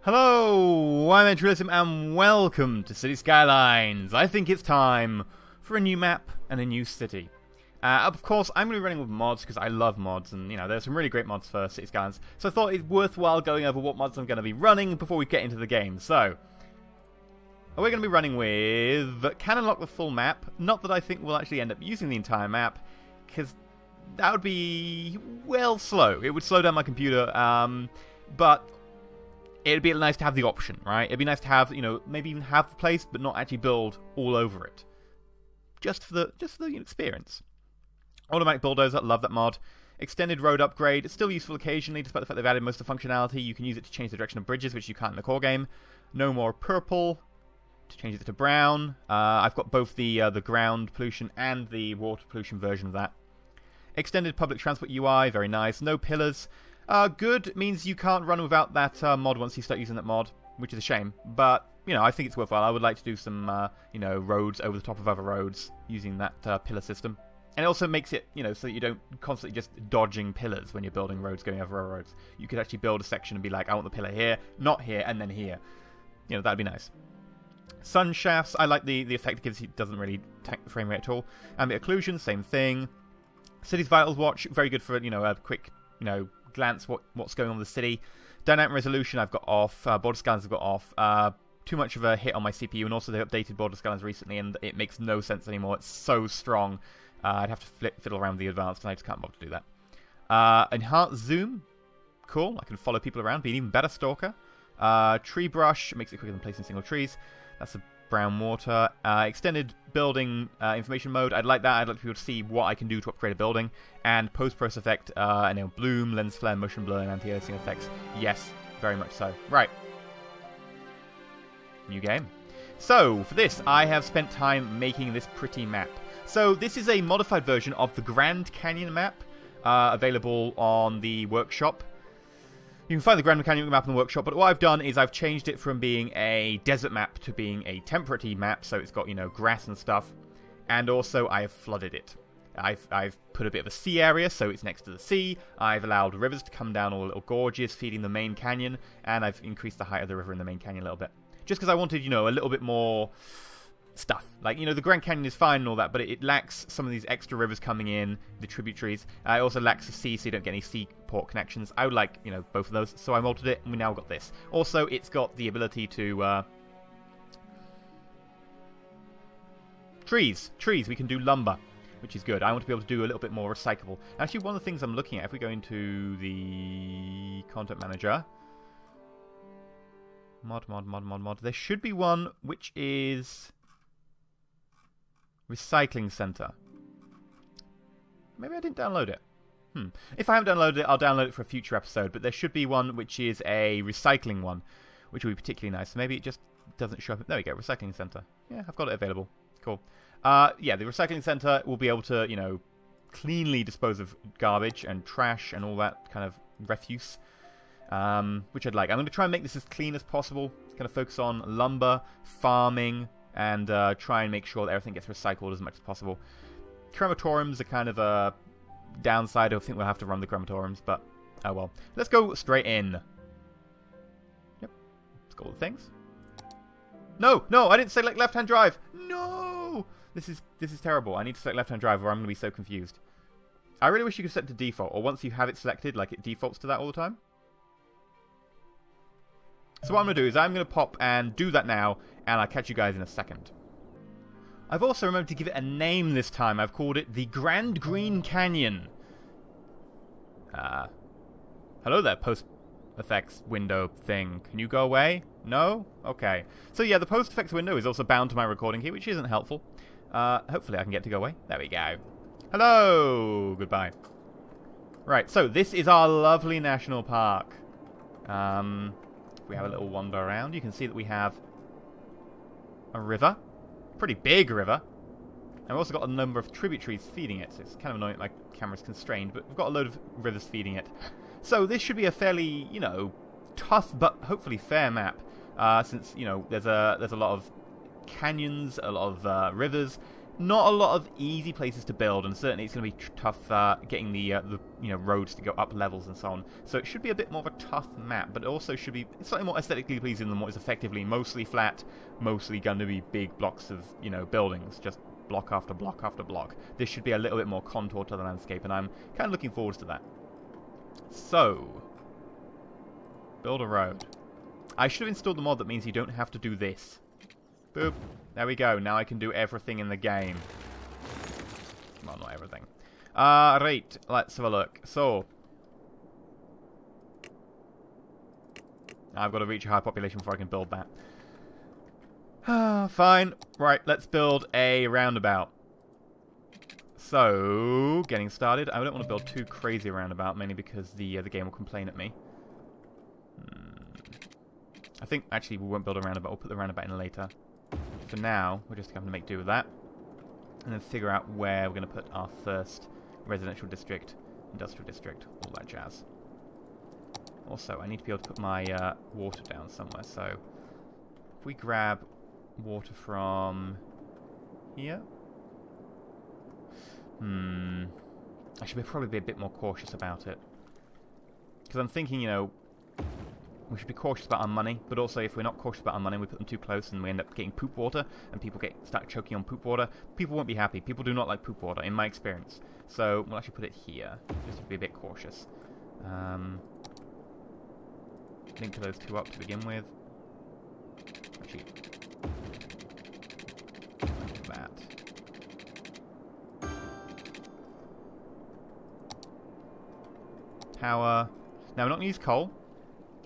Hello, I'm EnterElysium and welcome to City Skylines. I think it's time for a new map and a new city. Of course, I'm going to be running with mods because I love mods, and there's some really great mods for City Skylines. So I thought it's worthwhile going over what mods I'm going to be running before we get into the game. So, we're going to be running with Can Unlock the full map. Not that I think we'll actually end up using the entire map, because that would be, well, slow. It would slow down my computer, but it'd be nice to have the option, right? It'd be nice to have, maybe even have the place, but not actually build all over it. Just for the experience. Automatic bulldozer, love that mod. Extended road upgrade, it's still useful occasionally, despite the fact they've added most of the functionality. You can use it to change the direction of bridges, which you can't in the core game. No more purple, to change it to brown. I've got both the ground pollution and the water pollution version of that. Extended public transport UI, very nice. No pillars. Good means you can't run without that mod once you start using that mod, which is a shame. But, I think it's worthwhile. I would like to do some, roads over the top of other roads using that pillar system. And it also makes it, so that you don't constantly just dodging pillars when you're building roads going over other roads. You could actually build a section and be like, I want the pillar here, not here, and then here. That'd be nice. Sun shafts, I like the effect it gives. It doesn't really tank the frame rate at all. Ambient occlusion, same thing. City's Vitals Watch, very good for, a quick, glance what's going on in the city. Dynamic resolution I've got off. Border scans I've got off. Too much of a hit on my CPU, and also they updated border scans recently, and it makes no sense anymore. It's so strong. I'd have to fiddle around with the advanced, and I just can't bother to do that. Enhanced zoom, cool. I can follow people around, be an even better stalker. Tree brush makes it quicker than placing single trees. That's a brown water. Extended building information mode. I'd like that. I'd like people to see what I can do to upgrade a building. And post-process effect, bloom, lens flare, motion blur, and anti-aliasing effects. Yes, very much so. Right. New game. So, for this, I have spent time making this pretty map. So, this is a modified version of the Grand Canyon map, available on the workshop. You can find the Grand Canyon map in the workshop, but what I've done is I've changed it from being a desert map to being a temperate map, so it's got, grass and stuff. And also, I have flooded it. I've put a bit of a sea area, so it's next to the sea. I've allowed rivers to come down all little gorges, feeding the main canyon, and I've increased the height of the river in the main canyon a little bit. Just because I wanted, a little bit more stuff. Like, the Grand Canyon is fine and all that, but it lacks some of these extra rivers coming in, the tributaries. It also lacks the sea, so you don't get any seaport connections. I would like, both of those, so I altered it, and we now got this. Also, it's got the ability to... Trees, we can do lumber, which is good. I want to be able to do a little bit more recyclable. Actually, one of the things I'm looking at, if we go into the content manager... Mod. There should be one which is... Recycling Center. Maybe I didn't download it. If I haven't downloaded it, I'll download it for a future episode. But there should be one which is a recycling one, which would be particularly nice. Maybe it just doesn't show up. There we go, Recycling Center. Yeah, I've got it available. Cool. Yeah, the Recycling Center will be able to, cleanly dispose of garbage and trash and all that kind of refuse. Which I'd like. I'm going to try and make this as clean as possible. Kind of focus on lumber, farming, and try and make sure that everything gets recycled as much as possible. Crematoriums are kind of a downside. I think we'll have to run the crematoriums, but oh well. Let's go straight in. Yep. Let's go all the things. No, I didn't select left-hand drive. No! This is terrible. I need to select left-hand drive or I'm going to be so confused. I really wish you could set it to default, or once you have it selected, like it defaults to that all the time. So what I'm going to do is I'm going to pop and do that now, and I'll catch you guys in a second. I've also remembered to give it a name this time. I've called it the Grand Green Canyon. Hello there, post-effects window thing. Can you go away? No? Okay. So yeah, the post-effects window is also bound to my recording here, which isn't helpful. Hopefully I can get to go away. There we go. Hello! Goodbye. Right, so this is our lovely national park. We have a little wander around. You can see that we have a river. Pretty big river. And we've also got a number of tributaries feeding it. So it's kind of annoying that my camera's constrained, but we've got a load of rivers feeding it. So this should be a fairly, tough but hopefully fair map. Since, there's a lot of canyons, a lot of rivers, not a lot of easy places to build, and certainly it's going to be tough getting the roads to go up levels and so on. So it should be a bit more of a tough map, but it also should be slightly more aesthetically pleasing than what is effectively mostly flat, mostly going to be big blocks of buildings, just block after block after block. This should be a little bit more contour to the landscape, and I'm kind of looking forward to that. So, build a road. I should have installed the mod that means you don't have to do this. Boop. There we go. Now I can do everything in the game. Well, not everything. Right. Let's have a look. So, I've got to reach a high population before I can build that. Fine. Right, let's build a roundabout. So, getting started. I don't want to build too crazy a roundabout, mainly because the game will complain at me. I think, actually, we won't build a roundabout. We'll put the roundabout in later. For now, we're just going to make do with that. And then figure out where we're going to put our first residential district, industrial district, all that jazz. Also, I need to be able to put my water down somewhere. So, if we grab water from here. I should probably be a bit more cautious about it. Because I'm thinking, we should be cautious about our money, but also if we're not cautious about our money, we put them too close and we end up getting poop water, and people start choking on poop water. People won't be happy. People do not like poop water, in my experience. So we'll actually put it here, just to be a bit cautious. Link those two up to begin with. Actually, like that. Tower. Now we're not going to use coal.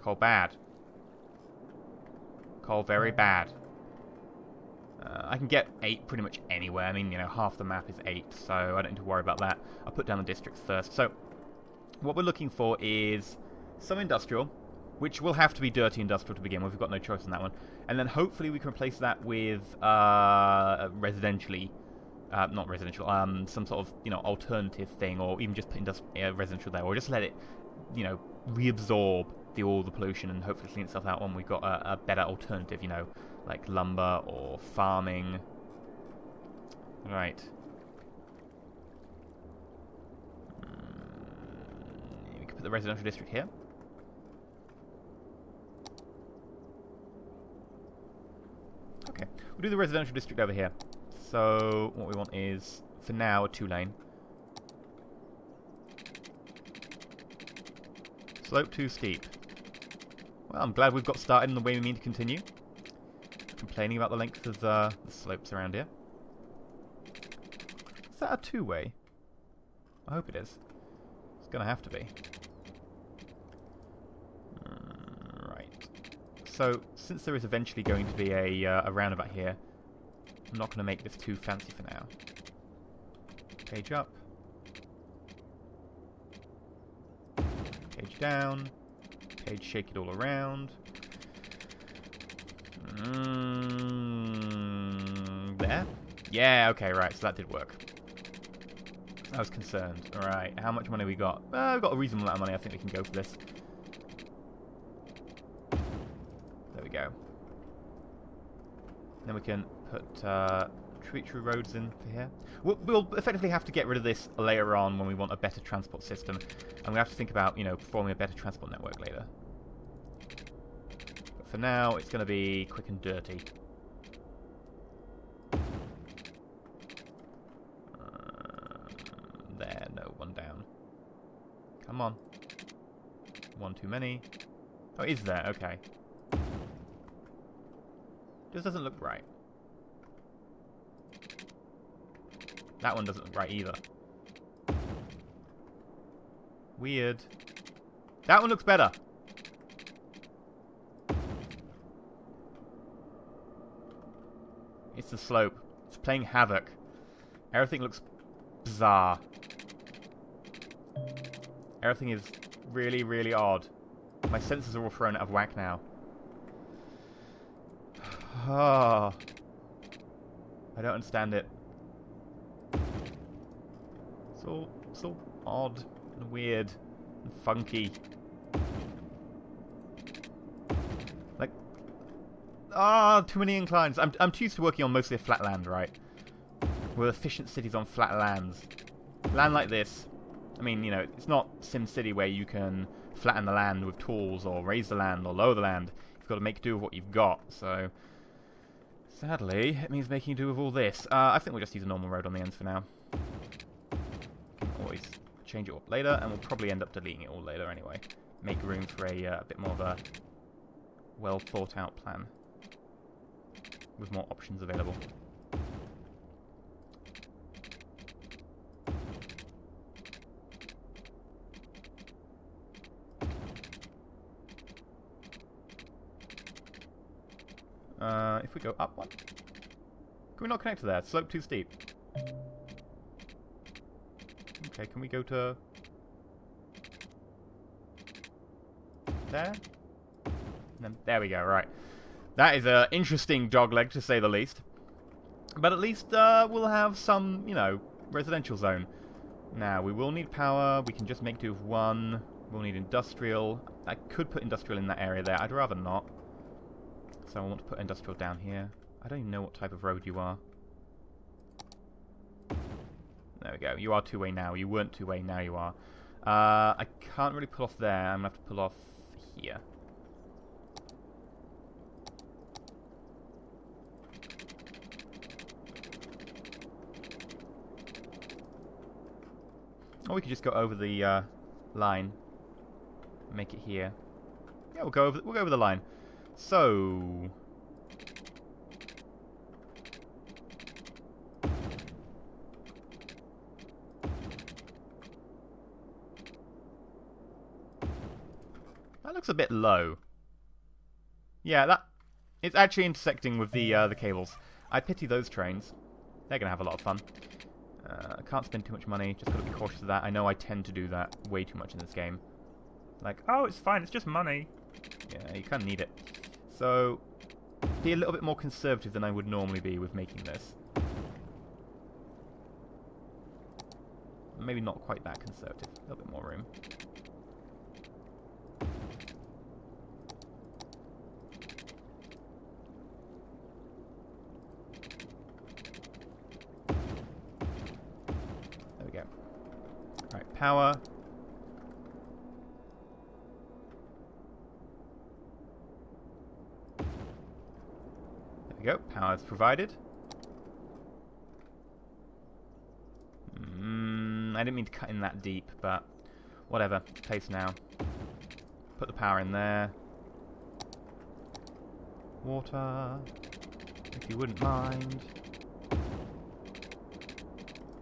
Coal bad. Coal very bad. I can get 8 pretty much anywhere. I mean, half the map is 8, so I don't need to worry about that. I'll put down the districts first. So, what we're looking for is some industrial, which will have to be dirty industrial to begin with. We've got no choice on that one. And then hopefully we can replace that with residentially, not residential, some sort of, alternative thing, or even just put residential there, or just let it, reabsorb all the pollution and hopefully clean itself out when we've got a better alternative, like lumber or farming. Right. We can put the residential district here. Okay, we'll do the residential district over here. So what we want is, for now, a 2-lane. Slope too steep. Well, I'm glad we've got started in the way we mean to continue. Complaining about the length of the slopes around here. Is that a 2-way? I hope it is. It's going to have to be. Right. So, since there is eventually going to be a roundabout here, I'm not going to make this too fancy for now. Page up. Page down. Page shake it all around. There? Yeah, okay, right, so that did work. I was concerned. Alright, how much money we got? We've got a reasonable amount of money. I think we can go for this. There we go. Then we can put tributary roads in for here. We'll effectively have to get rid of this later on when we want a better transport system. And we have to think about, performing a better transport network later. But for now, it's going to be quick and dirty. There, no, one down. Come on. One too many. Oh, is there? Okay. Just doesn't look right. That one doesn't look right either. Weird. That one looks better. It's the slope. It's playing havoc. Everything looks bizarre. Everything is really, really odd. My senses are all thrown out of whack now. Oh. I don't understand it. It's all odd and weird and funky. Like, too many inclines. I'm too used to working on mostly a flat land, right? with efficient cities on flat lands. Land like this, I mean, you know, it's not SimCity where you can flatten the land with tools or raise the land or lower the land. You've got to make do with what you've got, so sadly, it means making do with all this. I think we'll just use a normal road on the ends for now. Can always change it up later, and we'll probably end up deleting it all later anyway. Make room for a bit more of a well thought out plan with more options available. If we go up one, can we not connect to there? Slope too steep. Okay, can we go to there? And there we go. Right, that is an interesting dogleg to say the least. But at least we'll have some, you know, residential zone. Now we will need power. We can just make do with one. We'll need industrial. I could put industrial in that area there. I'd rather not. So I want to put industrial down here. I don't even know what type of road you are. There we go. You are two-way now. You weren't two-way, now you are. I can't really pull off there. I'm going to have to pull off here. Or we could just go over the line. Make it here. Yeah, we'll go over the line. So that looks a bit low. Yeah, it's actually intersecting with the cables. I pity those trains. They're gonna have a lot of fun. I can't spend too much money. Just gotta be cautious of that. I know I tend to do that way too much in this game. Like, oh, it's fine. It's just money. Yeah, you kind of need it. So, be a little bit more conservative than I would normally be with making this. Maybe not quite that conservative. A little bit more room. There we go. Alright, power. There we go, power is provided. I didn't mean to cut in that deep, but whatever, place now. Put the power in there. Water, if you wouldn't mind.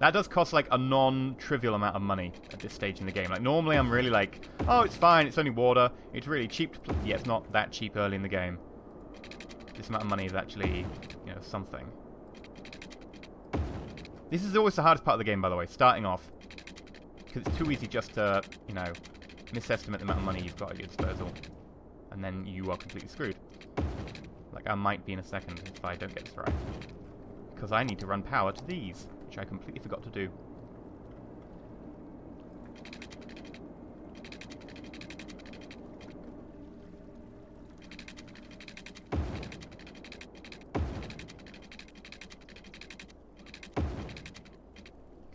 That does cost like a non-trivial amount of money at this stage in the game. Like normally I'm really like, oh, it's fine, it's only water. It's really cheap to yeah, it's not that cheap early in the game. This amount of money is actually, you know, something. This is always the hardest part of the game, by the way, starting off. Because it's too easy just to, you know, misestimate the amount of money you've got at your disposal. And then you are completely screwed. Like I might be in a second if I don't get this right. Because I need to run power to these, which I completely forgot to do.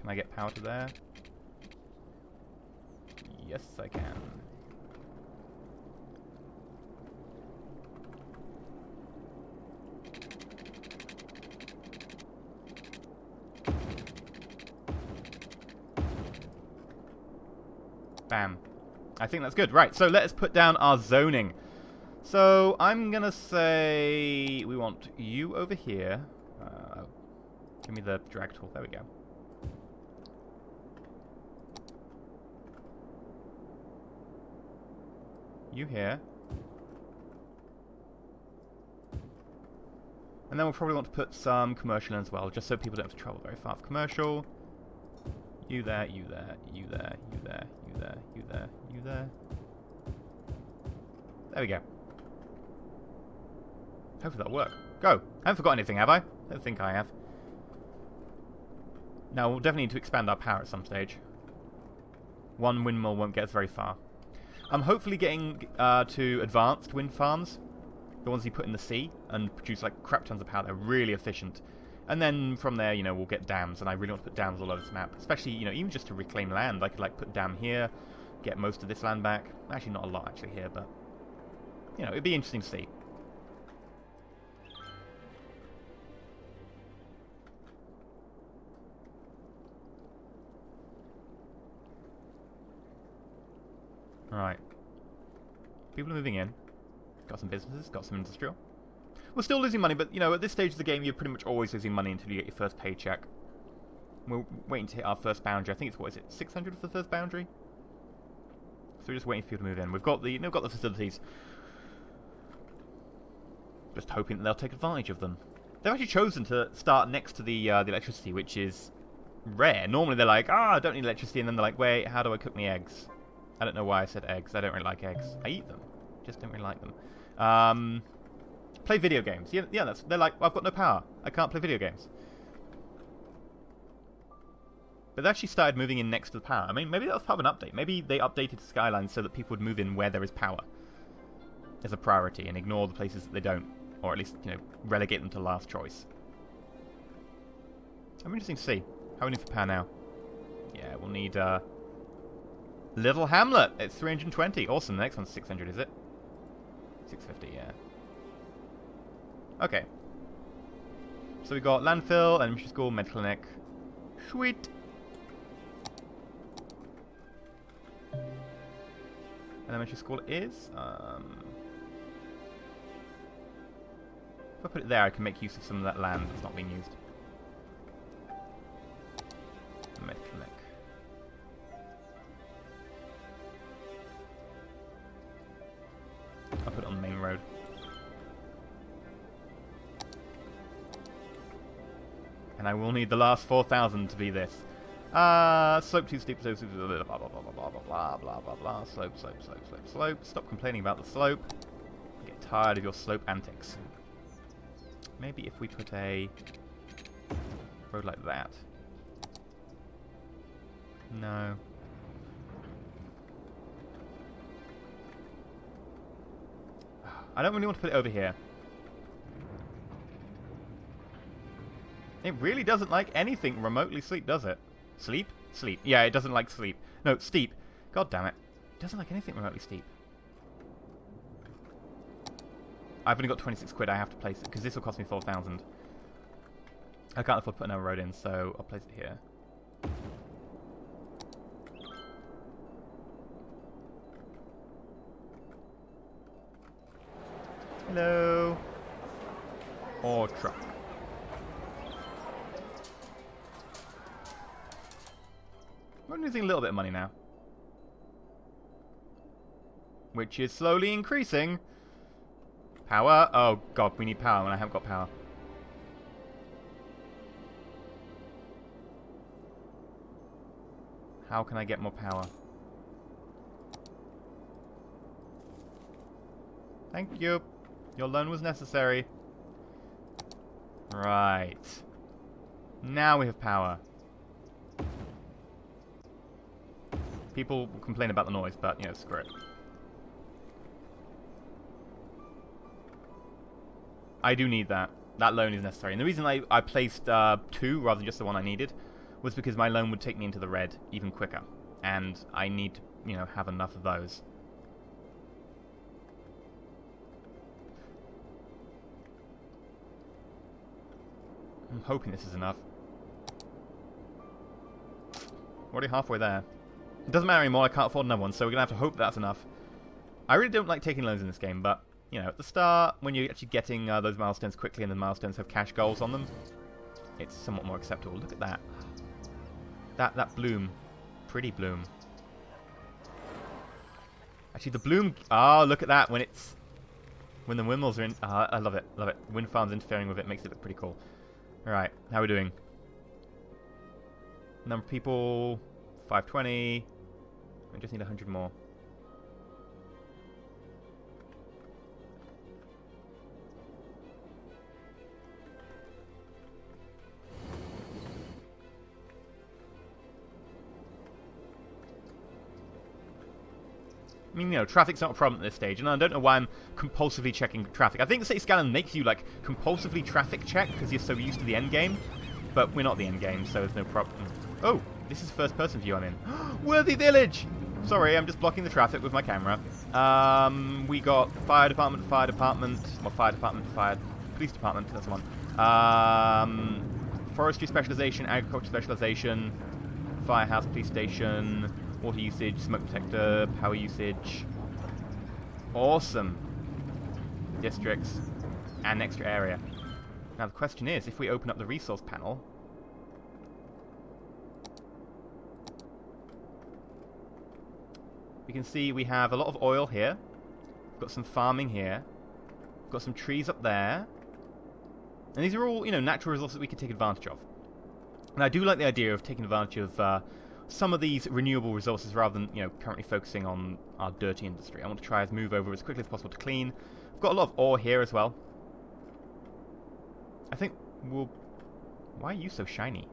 Can I get power to there? Yes, I can. Bam. I think that's good. Right, so let us put down our zoning. So I'm going to say we want you over here. Give me the drag tool. There we go. You here. And then we'll probably want to put some commercial in as well, just so people don't have to travel very far for commercial. You there, you there, you there, you there, you there, you there, you there. There we go. Hopefully that'll work. Go! I haven't forgotten anything, have I? I don't think I have. Now, we'll definitely need to expand our power at some stage. One windmill won't get us very far. I'm hopefully getting to advanced wind farms. The ones you put in the sea and produce like crap tons of power. They're really efficient. And then from there, you know, we'll get dams, and I really want to put dams all over this map. Especially, you know, even just to reclaim land. I could, like, put a dam here, get most of this land back. Actually, not a lot, actually, here, but, you know, it'd be interesting to see. Alright. People are moving in. Got some businesses, got some industrial. We're still losing money, but, you know, at this stage of the game, you're pretty much always losing money until you get your first paycheck. We're waiting to hit our first boundary. I think it's, what is it, 600 for the first boundary? So we're just waiting for people to move in. We've got the facilities. Just hoping that they'll take advantage of them. They've actually chosen to start next to the electricity, which is rare. Normally they're like, I don't need electricity, and then they're like, wait, how do I cook my eggs? I don't know why I said eggs. I don't really like eggs. I eat them. Just don't really like them. Play video games. Yeah, they're like, well, I've got no power. I can't play video games. But they actually started moving in next to the power. I mean, maybe that was part of an update. Maybe they updated Skylines so that people would move in where there is power as a priority and ignore the places that they don't. Or at least, you know, relegate them to last choice. I'm interesting to see. How many for power now? Yeah, we'll need, Little Hamlet. It's 320. Awesome. The next one's 600, is it? 650, yeah. Okay. So we've got landfill, elementary school, med clinic. Sweet. Elementary school is. If I put it there, I can make use of some of that land that's not being used. Med clinic. I'll put it on the main road. And I will need the last 4,000 to be this. Slope too steep, blah, blah, blah, blah, blah, blah, blah, blah, blah. Slope, slope, slope, slope, slope. Stop complaining about the slope. I get tired of your slope antics. Maybe if we put a road like that. No. I don't really want to put it over here. It really doesn't like anything remotely sleep, does it? Sleep? Sleep. Yeah, it doesn't like sleep. No, steep. God damn it. It doesn't like anything remotely steep. I've only got 26 quid. I have to place it, because this will cost me 4,000. I can't afford to put another road in, so I'll place it here. Hello. Or truck. We're losing a little bit of money now. Which is slowly increasing. Power? Oh god, we need power when I haven't got power. How can I get more power? Thank you. Your loan was necessary. Right. Now we have power. People will complain about the noise, but, you know, screw it. I do need that. That loan is necessary. And the reason I placed 2 rather than just the one I needed was because my loan would take me into the red even quicker. And I need to, you know, have enough of those. I'm hoping this is enough. Already halfway there. It doesn't matter anymore, I can't afford another one, so we're going to have to hope that's enough. I really don't like taking loans in this game, but, you know, at the start, when you're actually getting those milestones quickly and the milestones have cash goals on them, it's somewhat more acceptable. Look at that. That bloom. Pretty bloom. Actually, the bloom... Oh, look at that. When the windmills are in... I love it. Love it. Wind farms interfering with it makes it look pretty cool. Alright, how are we doing? Number of people... 520. I just need 100 more. I mean, you know, traffic's not a problem at this stage, and I don't know why I'm compulsively checking traffic. I think City Skylines makes you, like, compulsively traffic check because you're so used to the end game, but we're not the end game, so there's no problem. Oh, this is first-person view I'm in. Worthy Village! Sorry, I'm just blocking the traffic with my camera. We got fire department, police department, that's the one. Forestry specialization, agriculture specialization, firehouse, police station, water usage, smoke detector, power usage. Awesome. Districts and extra area. Now the question is, if we open up the resource panel, we can see we have a lot of oil here. We've got some farming here. We've got some trees up there. And these are all, you know, natural resources we could take advantage of. And I do like the idea of taking advantage of some of these renewable resources rather than, you know, currently focusing on our dirty industry. I want to try to move over as quickly as possible to clean. I've got a lot of ore here as well. I think we'll... Why are you so shiny?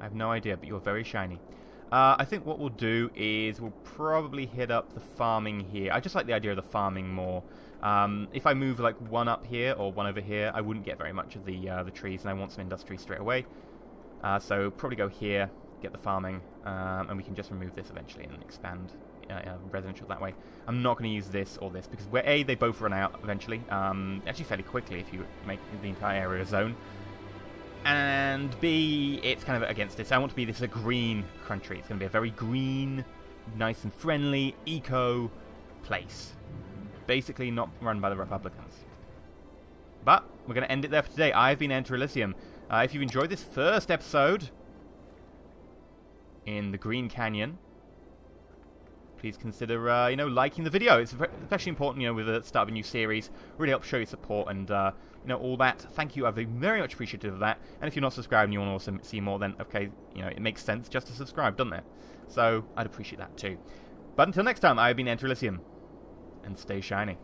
I have no idea, but you're very shiny. I think what we'll do is we'll probably hit up the farming here. I just like the idea of the farming more. If I move like one up here or one over here, I wouldn't get very much of the trees, and I want some industry straight away. So probably go here, get the farming, and we can just remove this eventually and expand residential that way. I'm not going to use this or this because A, they both run out eventually, actually fairly quickly if you make the entire area a zone. And B, it's kind of against this. I want to be this a green country. It's going to be a very green, nice and friendly, eco place. Basically not run by the Republicans. But we're going to end it there for today. I've been EnterElysium. If you've enjoyed this first episode in the Green Canyon, please consider, you know, liking the video. It's especially important, you know, with the start of a new series. Really helps show your support and, you know, all that. Thank you. I'd be very much appreciative of that. And if you're not subscribed and you want to also see more, then, okay, you know, it makes sense just to subscribe, doesn't it? So, I'd appreciate that too. But until next time, I've been EnterElysium. And stay shiny.